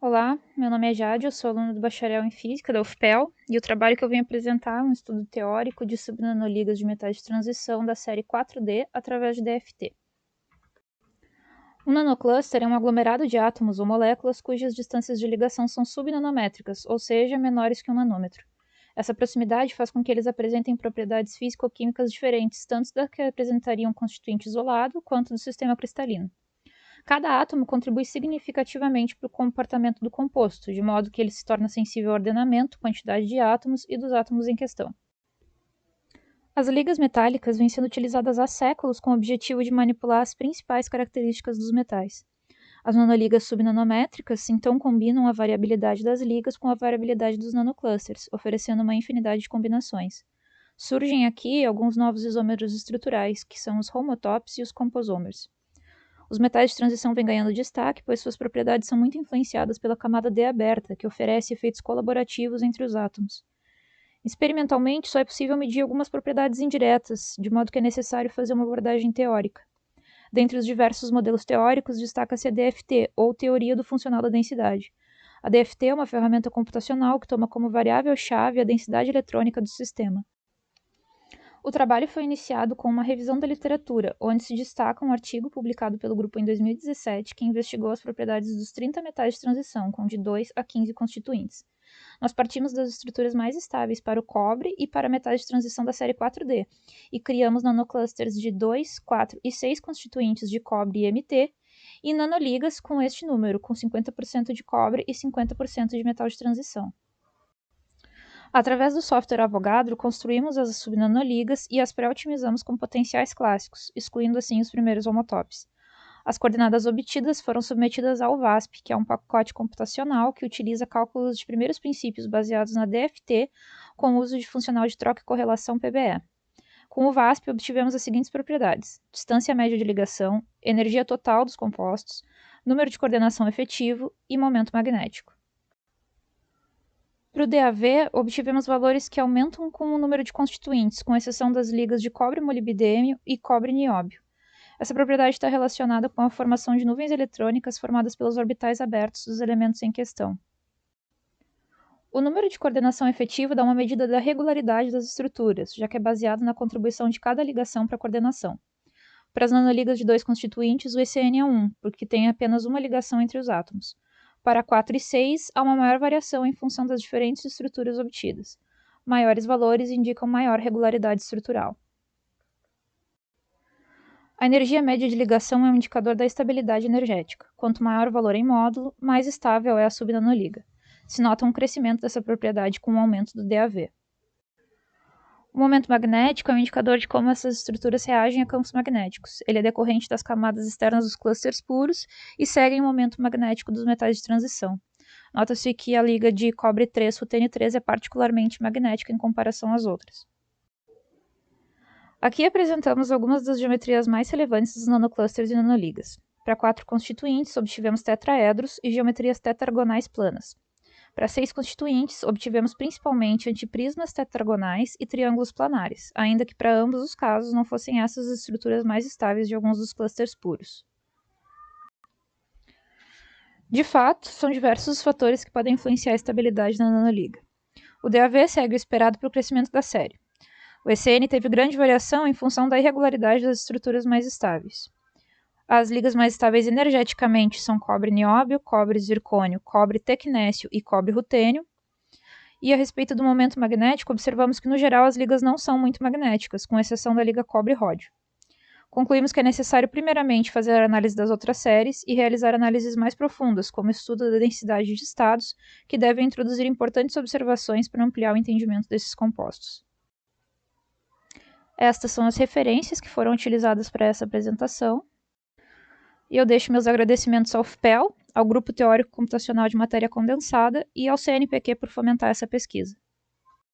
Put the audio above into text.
Olá, meu nome é Jade, eu sou aluna do bacharel em Física da UFPEL e o trabalho que eu venho apresentar é um estudo teórico de subnanoligas de metais de transição da série 4D através de DFT. Um nanocluster é um aglomerado de átomos ou moléculas cujas distâncias de ligação são subnanométricas, ou seja, menores que 1 nanômetro. Essa proximidade faz com que eles apresentem propriedades físico-químicas diferentes, tanto da que apresentaria um constituinte isolado, quanto do sistema cristalino. Cada átomo contribui significativamente para o comportamento do composto, de modo que ele se torna sensível ao ordenamento, quantidade de átomos e dos átomos em questão. As ligas metálicas vêm sendo utilizadas há séculos com o objetivo de manipular as principais características dos metais. As nanoligas subnanométricas então combinam a variabilidade das ligas com a variabilidade dos nanoclusters, oferecendo uma infinidade de combinações. Surgem aqui alguns novos isômeros estruturais, que são os homotopes e os composômeros. Os metais de transição vêm ganhando destaque, pois suas propriedades são muito influenciadas pela camada D aberta, que oferece efeitos colaborativos entre os átomos. Experimentalmente, só é possível medir algumas propriedades indiretas, de modo que é necessário fazer uma abordagem teórica. Dentre os diversos modelos teóricos, destaca-se a DFT, ou Teoria do Funcional da Densidade. A DFT é uma ferramenta computacional que toma como variável-chave a densidade eletrônica do sistema. O trabalho foi iniciado com uma revisão da literatura, onde se destaca um artigo publicado pelo grupo em 2017 que investigou as propriedades dos 30 metais de transição, com de 2 a 15 constituintes. Nós partimos das estruturas mais estáveis para o cobre e para metais de transição da série 4D, e criamos nanoclusters de 2, 4 e 6 constituintes de cobre e MT, e nanoligas com este número, com 50% de cobre e 50% de metal de transição. Através do software Avogadro, construímos as subnanoligas e as pré-otimizamos com potenciais clássicos, excluindo assim os primeiros homotopes. As coordenadas obtidas foram submetidas ao VASP, que é um pacote computacional que utiliza cálculos de primeiros princípios baseados na DFT com o uso de funcional de troca e correlação PBE. Com o VASP, obtivemos as seguintes propriedades: distância média de ligação, energia total dos compostos, número de coordenação efetivo e momento magnético. Para o DAV, obtivemos valores que aumentam com o número de constituintes, com exceção das ligas de cobre-molibdênio e cobre-nióbio. Essa propriedade está relacionada com a formação de nuvens eletrônicas formadas pelos orbitais abertos dos elementos em questão. O número de coordenação efetiva dá uma medida da regularidade das estruturas, já que é baseado na contribuição de cada ligação para a coordenação. Para as nanoligas de 2 constituintes, o ECN é 1, porque tem apenas uma ligação entre os átomos. Para 4 e 6, há uma maior variação em função das diferentes estruturas obtidas. Maiores valores indicam maior regularidade estrutural. A energia média de ligação é um indicador da estabilidade energética. Quanto maior o valor em módulo, mais estável é a subnanoliga. Se nota um crescimento dessa propriedade com o aumento do DAV. O momento magnético é um indicador de como essas estruturas reagem a campos magnéticos. Ele é decorrente das camadas externas dos clusters puros e segue o momento magnético dos metais de transição. Nota-se que a liga de cobre 3 rutênio 3 é particularmente magnética em comparação às outras. Aqui apresentamos algumas das geometrias mais relevantes dos nanoclusters e nanoligas. Para 4 constituintes, obtivemos tetraedros e geometrias tetragonais planas. Para 6 constituintes, obtivemos principalmente antiprismas tetragonais e triângulos planares, ainda que para ambos os casos não fossem essas as estruturas mais estáveis de alguns dos clusters puros. De fato, são diversos os fatores que podem influenciar a estabilidade da nanoliga. O DAV segue o esperado para o crescimento da série. O ECN teve grande variação em função da irregularidade das estruturas mais estáveis. As ligas mais estáveis energeticamente são cobre-nióbio, cobre-zircônio, cobre-tecnécio e cobre-rutênio. E a respeito do momento magnético, observamos que, no geral, as ligas não são muito magnéticas, com exceção da liga cobre-ródio. Concluímos que é necessário, primeiramente, fazer a análise das outras séries e realizar análises mais profundas, como o estudo da densidade de estados, que devem introduzir importantes observações para ampliar o entendimento desses compostos. Estas são as referências que foram utilizadas para essa apresentação. E eu deixo meus agradecimentos ao FPEL, ao Grupo Teórico Computacional de Matéria Condensada e ao CNPq por fomentar essa pesquisa.